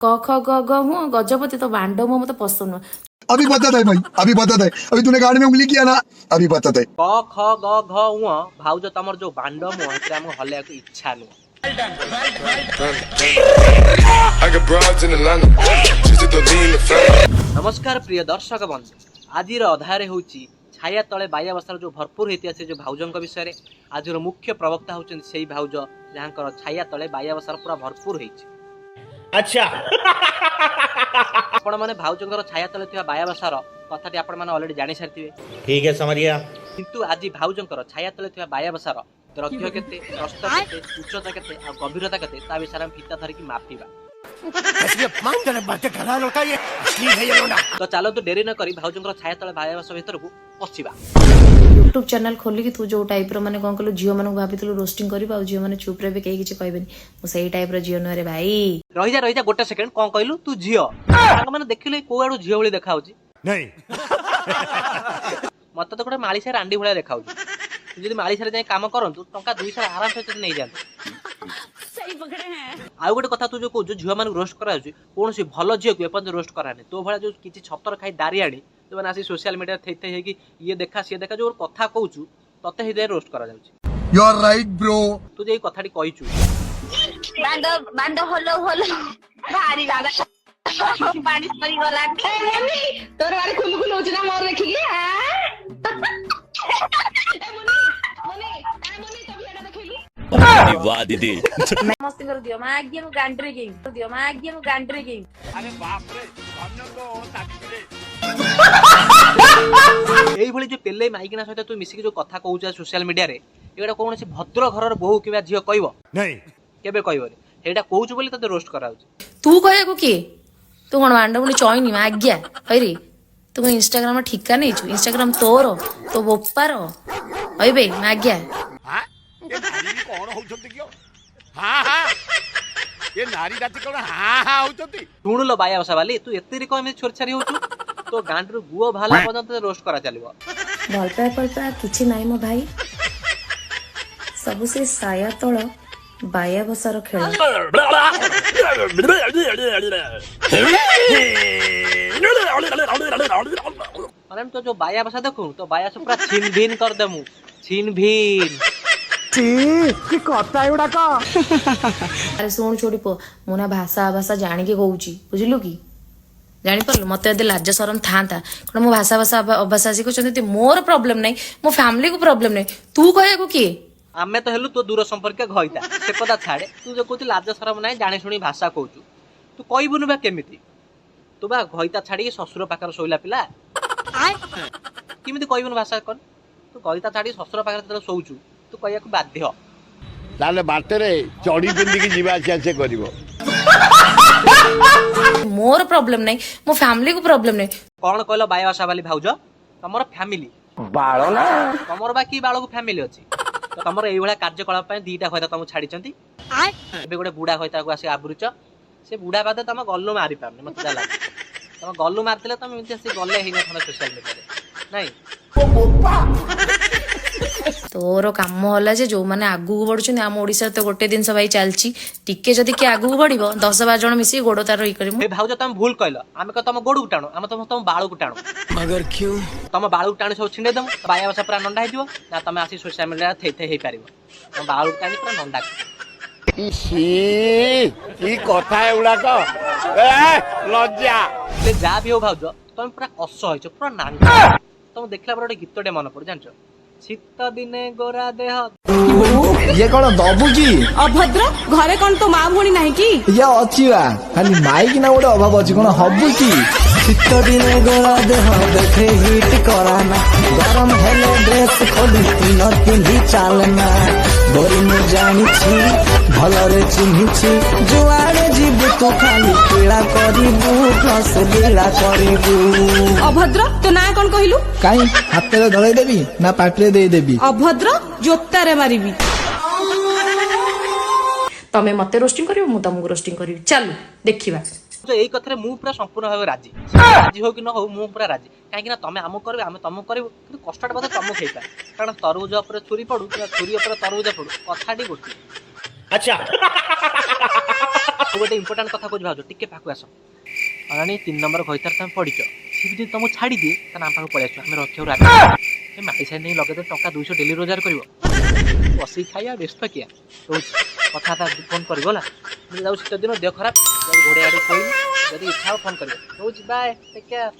क ख ग ग हूँ गजपति तो बांडव मुँह मत पसंद नुह। अभी बता है भाई, अभी बता है। अभी तूने गाड़ी में उंगली किया ना, अभी बता है। क ख ग घ उ भाउज तमर जो बांड मुह से आम हलिया को इच्छा नुह। नमस्कार प्रिय दर्शक बंधु, आज अधारे हूँ छाया तले बाया बसार जो भरपूर होती से जो भाउजों विषय में आज मुख्य प्रवक्ता होती से भाउज जहाँ छाया तले बाया बसार पूरा भरपूर होती। अच्छा आपण माने भाउजों छाया तले थिबा बाया बसार कथाटी आपण माने ऑलरेडी जानि सारथिबे। ठीक है समरिया। किंतु आज भाउजों छाया तले थिबा बाया बसार द्रव्य केते, प्रस्थ केते, उच्चता केते आ गंभीरता केते ता विषय में फीता धरिकी मापिबा। तो चलो तो डेरी न करी भाउजों छाया तले बाया बसा भीतर को पसिबा। यूट्यूब चैनल खोलिकी तू जो टाइप माने कौन कहलु झील मानक भाभी रोस्टिंग कर झील मैंने चुप रे कहीं किसी कहबेनि से टाइप झील नुह रे भाई। रही जा गोटे सेकंड कौन कहलु तू झील मैंने देखिले को आड़ू झील भली देखा नहीं मत तो गोटे मालिसा रांडी भाया देखा तुझे मालिसा जाए कम करतु टंका 200 आराम से नहीं जाते। आउ गोटे कथा तू जो कहू झील मान रोस्ट करा कौन सी भल झील को एपर्यंत रोस्ट करानी तो भाया जो किसी छतर खाई दारी आनी जो मैंने आसी सोशल मीडिया थे कि ये देखा सी देखा जो कथा कहूँ तते ही रोस्ट करा जाउची। You are right bro. तू जे कथाटी कहिचु बांडो बांडो होलो होलो भारी लागा पानी परी गला तोर गाड़ी खुल खुल होछ ना मोर देखि के वाह दीदी मस्ती कर दियो मैं आगे गांड्री गेम दियो मैं आगे गांड्री गेम। अरे बाप रे हमने तो ताकि एई भली जो पेले माइकिना सहित तू मिसिक जो कथा कहू सोशल मीडिया रे एटा कोन से भद्र घरर बहु किबा झियो कहबो नहीं केबे कहबो एटा कहूछु बोली तते रोस्ट कराउछ। तू कहे को किए तू कौन बांड बोली चॉइनी मैं आज्ञा हरी तू इंस्टाग्राम में ठिका नहीं छु इंस्टाग्राम तोर तो बोपार हई बे मैं आज्ञा। हां ये नारी कोन होछंती कियो हां हां ये नारी जाति कोन हां हां होछंती सुन लो बाया बसा वाली तू एते रे कोन छोर छारी होछु तो गांडरू गुओ भाला पर्यंत रोस्ट करा चलिबो। भल पाए किछि नाही मो भाई सब से साया तळ बाया बसार खेल। अरे तो जो बाया बसा देखू तो बाया से पूरा छीन भिन कर देमु छीन भिन की कथा एडा का अरे सुन छोड़ी पो मोना भाषा भाषा जानी के कहूची बुझलु की जानी परलु मते यदि लाज शरम थांता कोन मो भाषा भाषा अभाषा सिखुचंती मोर प्रॉब्लम नहीं मो फैमिली को प्रॉब्लम नहीं तू कहे को किए आमे तो हेलु तो दूर संपर्क घइता से कथा छाड़े तू जो कहती लाज शरम नाही जानी शुणी भाषा कहूचु तू कहबुनु बा केमिति तू बा घइता छाड़ी ससुर पाकर सोइला पिला किमिति कहबुनु भाषा कोन तू घइता छाड़ी ससुर पाकर तले सोउचु तू कहया को बाध्य ताले बाटे रे चढ़ी पिंदी की जीवा से करिवो मोर प्रॉब्लम नहीं मो फैमिली को प्रॉब्लम नहीं। कौन कहलो बाया भाषा वाली भाउज तमर फैमिली बाळो ना तमर बा की बाळो को फैमिली अछि तो तमर एई भला कार्यकलाप पय दीटा खयता तम छाडिचंती एबे गोटे बुढा खयता को आसी आबुरुच से बुढा बादे तम गल्लु मारि पारने मत जाला तम गल्लु मारतिले तम इति से गल्ले हिना थना सोशल मीडिया रे नहीं तोर काम होला जे जो माने आगु बढ़ुछन हम ओडिसा तो गोटे दिन भाई चलची टिके जदी के आगु बढ़िबो 10-12 जण मिसी गोडो तार इ करिमु। ए भाउज तम भूल कहलो आमे क तम गोडु टाणो आमे तम बाळु को टाणो मगर क्यों तम बाळु टाणी सब छिंडे दम बाया भाषा पूरा नंडा हेदियो ना तमे आसी सोशल मीडिया थे हे पारिबो तम बाळु टाणी पूरा नंडा इसी की कथा एडा का ए लज्जा ले जा भी हो भाउज तम पूरा कस होइछ पूरा नांगा तम देखला पर गीत टे मन पड़ जानछो शीत दिने गोरा देह ये कौन दबु की अभद्र घरे कौन तो माँ भूणी नहीं की ये अच्छी बा खाली माइक ना गोटे अभाव अच्छी कौन हबु की शीत दिने गोला देह देखे हिट कराना गरम हेले ड्रेस खोली तीन पिंधी चालना बोरी में जानी छी भलरे चिन्ही छी जुआड़े जीव तो खाली पीड़ा करिबू प्लस लीला करिबू। अभद्र तो ना कौन कहलु काई हाथ में धरई देबी ना पाटरे दे देबी अभद्र जोता रे मारिबी तमे मते रोस्टिंग करियो मु तमको रोस्टिंग करियो चल देखिबा तो यही कथा मु पूरा संपूर्ण भाव राजी राजी हो कि न हो मु पूरा राजी काहे कि ना तमे हमो करबे आमे तमो करबो कि कष्टटा बते तमो खेइता कारण तरबुज ऊपर छुरी पडु छुरी ऊपर तरबुज पडु कथाटी गोटी अच्छा ଆଉ ଗୋଟେ ଇମ୍ପୋର୍ଟାଣ୍ଟ କଥା କହୁଛି ଭାଉଜ ଟିକେ ପାଖକୁ ଆସ ଅନାନି 3 ନମ୍ବର ଘଇତାର ତମେ ପଡ଼ିଛ ସେ ଯଦି ତମକୁ ଛାଡ଼ିଦିଏ ତାହେଲେ ଆମ ପାଖକୁ ପଳେଇ ଆସିବ ଆମେ ରଖିବାକୁ ରାଜି ଏ ମାଟି ସାଇଡ୍ ନେଇ ଲଗେଇଦେବେ ଟଙ୍କା 200 ଡେଲି ରୋଜଗାର କରିବ ବସିକି ଖାଇବା ବ୍ୟସ୍ତ କିଆ ରହୁଛି କଥାବାର୍ତ୍ତା ଫୋନ୍ କରିବ ହେଲା ମୁଁ ଯାଉଛି ଶୀତ ଦିନ ଦେହ ଖରାପ ଯାଉଛି ଘୋଡ଼େଇ ଆଡ଼େ ଶୋଇନି ଯଦି ଇଚ୍ଛା ହେବ ଫୋନ୍ କରିବ ରହୁଛି ବାଏ ଟେକ୍ କେୟାର